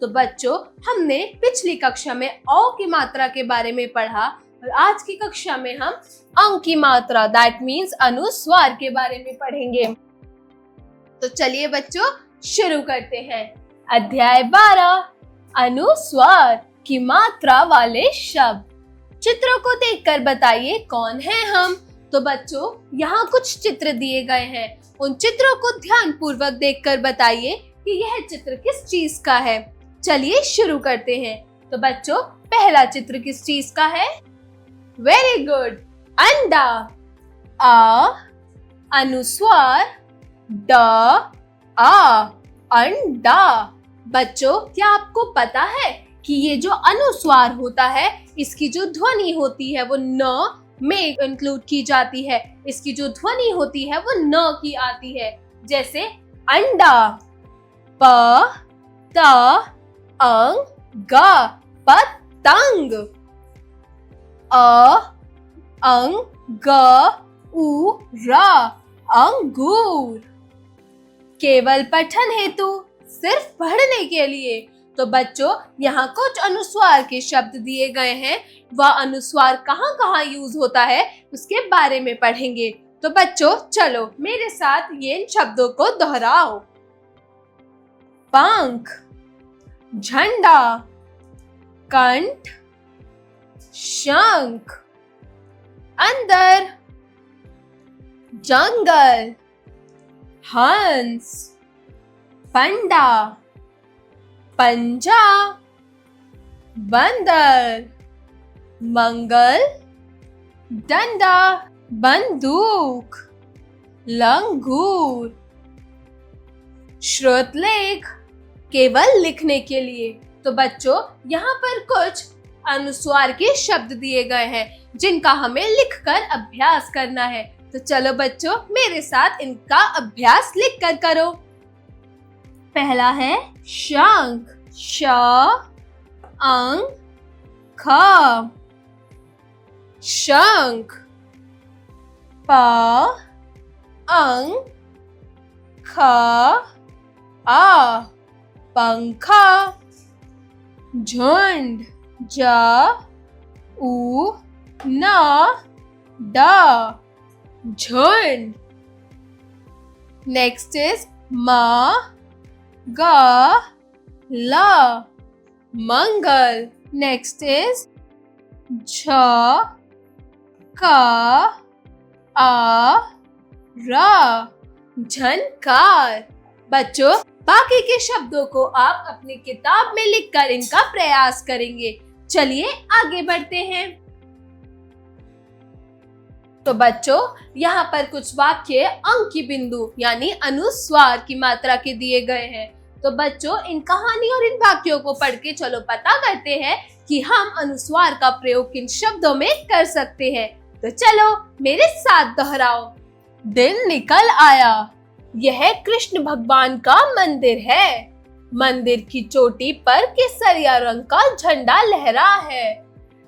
तो बच्चों, हमने पिछली कक्षा में औ की मात्रा के बारे में पढ़ा और आज की कक्षा में हम अंग की मात्रा दैट मीन्स अनुस्वार के बारे में पढ़ेंगे। तो चलिए बच्चों, शुरू करते हैं। अध्याय 12 अनुस्वार की मात्रा वाले शब्द। चित्रों को देखकर बताइए कौन है हम। तो बच्चों, यहाँ कुछ चित्र दिए गए हैं। उन चित्रों को ध्यान पूर्वक देखकर बताइए कि यह चित्र किस चीज का है। चलिए शुरू करते हैं। तो बच्चों, पहला चित्र किस चीज का है? वेरी गुड, अंडा। अ अनुस्वार ड आ अंडा। बच्चों, क्या आपको पता है कि ये जो अनुस्वार होता है, इसकी जो ध्वनि होती है वो न में इंक्लूड की जाती है। इसकी जो ध्वनि होती है वो न की आती है। जैसे अंडा, प त अंग ग पतंग। अ अंग ग उ र अंगूर। केवल पठन हेतु, सिर्फ पढ़ने के लिए। तो बच्चों, यहाँ कुछ अनुस्वार के शब्द दिए गए हैं। वह अनुस्वार कहाँ कहाँ यूज होता है उसके बारे में पढ़ेंगे। तो बच्चों, चलो मेरे साथ ये इन शब्दों को दोहराओ। पंख, झंडा, कंठ, शंख। अंदर, जंगल, हंस, पंडा, पंजा, बंदर, मंगल, डंडा, बंदूक, लंगूर। श्रुतलेख, केवल लिखने के लिए। तो बच्चों, यहाँ पर कुछ अनुस्वार के शब्द दिए गए हैं जिनका हमें लिखकर अभ्यास करना है। तो चलो बच्चों, मेरे साथ इनका अभ्यास लिखकर करो। पहला है शंख, श अंग ख। शंख, प अंग ख आ पंखा। झुंड, ज उ न ड झुंड। नेक्स्ट इज म ग ल मंगल। नेक्स्ट इज झ क आ र झनकार। बच्चों, बाकी के शब्दों को आप अपनी किताब में लिखकर इनका प्रयास करेंगे। चलिए आगे बढ़ते हैं। तो बच्चों, यहाँ पर कुछ वाक्य अंक की बिंदु यानी अनुस्वार की मात्रा के दिए गए हैं। तो बच्चों, इन कहानी और इन वाक्यों को पढ़ के चलो पता करते हैं कि हम अनुस्वार का प्रयोग किन शब्दों में कर सकते हैं। तो चलो मेरे साथ दोहराओ। दिन निकल आया। यह कृष्ण भगवान का मंदिर है। मंदिर की चोटी पर केसरिया रंग का झंडा लहरा है।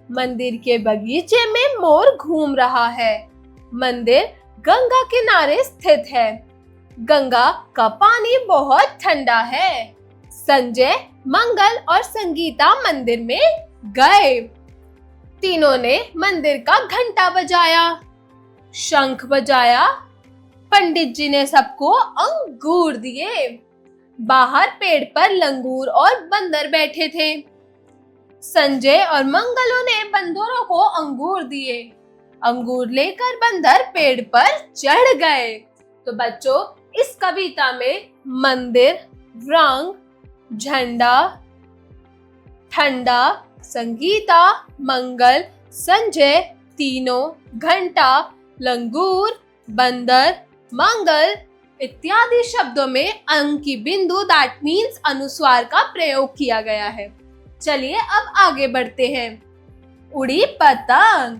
मंदिर के बगीचे में मोर घूम रहा है। मंदिर गंगा किनारे स्थित है। गंगा का पानी बहुत ठंडा है। संजय, मंगल और संगीता मंदिर में गए। तीनों ने मंदिर का घंटा बजाया, शंख बजाया। पंडित जी ने सबको अंगूर दिए। बाहर पेड़ पर लंगूर और बंदर बैठे थे। संजय और मंगलों ने बंदरों को अंगूर दिए। अंगूर लेकर बंदर पेड़ पर चढ़ गए। तो बच्चों, इस कविता में मंदिर, रंग, झंडा, ठंडा, संगीता, मंगल, संजय, तीनों, घंटा, लंगूर, बंदर, मंगल इत्यादि शब्दों में अंक की बिंदु दैट मीन्स अनुस्वार का प्रयोग किया गया है। चलिए अब आगे बढ़ते हैं। उड़ी पतंग,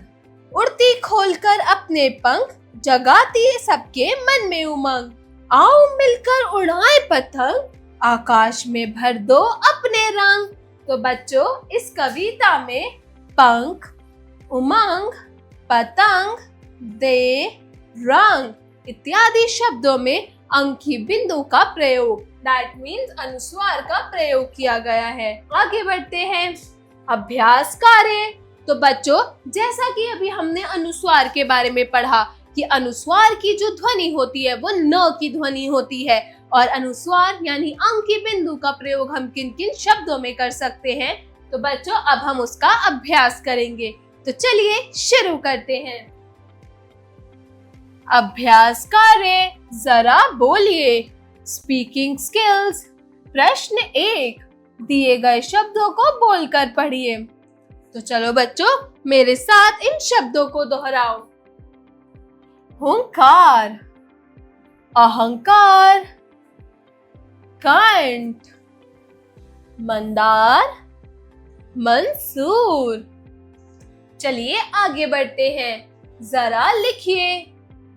उड़ती खोलकर अपने पंख, जगाती सबके मन में उमंग। आओ मिलकर उड़ाए पतंग, आकाश में भर दो अपने रंग। तो बच्चों, इस कविता में पंख, उमंग, पतंग, दे, रंग इत्यादि शब्दों में अंक की बिंदु का प्रयोग दैट मीन्स अनुस्वार का प्रयोग किया गया है। आगे बढ़ते हैं, अभ्यास कार्य। तो बच्चों, जैसा कि अभी हमने अनुस्वार के बारे में पढ़ा कि अनुस्वार की जो ध्वनि होती है वो न की ध्वनि होती है, और अनुस्वार यानी अंकी बिंदु का प्रयोग हम किन किन शब्दों में कर सकते हैं। तो बच्चों, अब हम उसका अभ्यास करेंगे। तो चलिए शुरू करते हैं। अभ्यास कार्य, जरा बोलिए। Speaking skills. प्रश्न 1, दिए गए शब्दों को बोलकर पढ़िए। तो चलो बच्चों, मेरे साथ इन शब्दों को दोहराओ। हुंकार, अहंकार, कंठ, मंदार, मंसूर। चलिए आगे बढ़ते हैं, जरा लिखिए।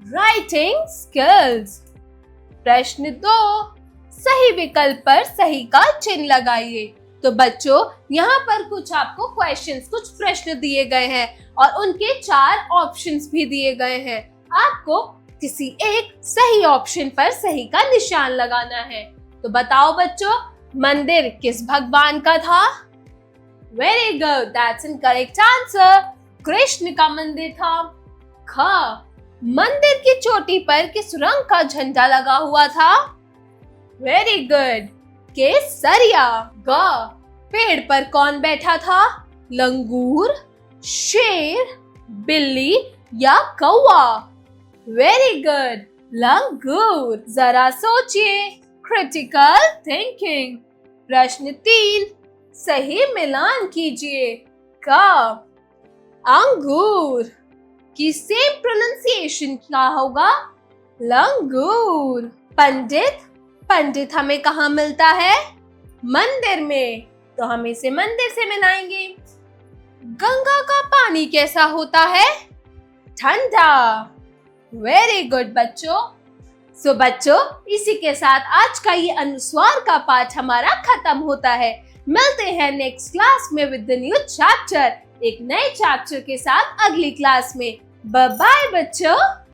Writing skills. प्रश्न 2, सही विकल्प पर सही का चिन्ह लगाइए। तो बच्चों, यहाँ पर कुछ आपको क्वेश्चंस, कुछ प्रश्न दिए गए हैं और उनके 4 ऑप्शंस भी दिए गए हैं। आपको किसी एक सही ऑप्शन पर सही का निशान लगाना है। तो बताओ बच्चों, मंदिर किस भगवान का था? Very good, that's an correct answer. Krishna का मंदिर था। ख, मंदिर की चोटी पर किस रंग का झंडा लगा हुआ था? वेरी गुड, केसरिया। ग, पेड़ पर कौन बैठा था? लंगूर, शेर, बिल्ली या कौवा? वेरी गुड, लंगूर। जरा सोचिए, क्रिटिकल थिंकिंग। प्रश्न 3, सही मिलान कीजिए। क, अंगूर की सेम प्रोनाउंसिएशन क्या होगा? लंगूर। पंडित, पंडित हमें कहाँ मिलता है? मंदिर में, तो हम इसे मंदिर से मिलाएंगे। गंगा का पानी कैसा होता है? ठंडा। वेरी गुड बच्चों। सो बच्चों, इसी के साथ आज का ये अनुस्वार का पाठ हमारा खत्म होता है। मिलते हैं नेक्स्ट क्लास में विद द न्यू चैप्टर, एक नए चैप्टर के साथ अगली क्लास में। बाय बाय बच्चों।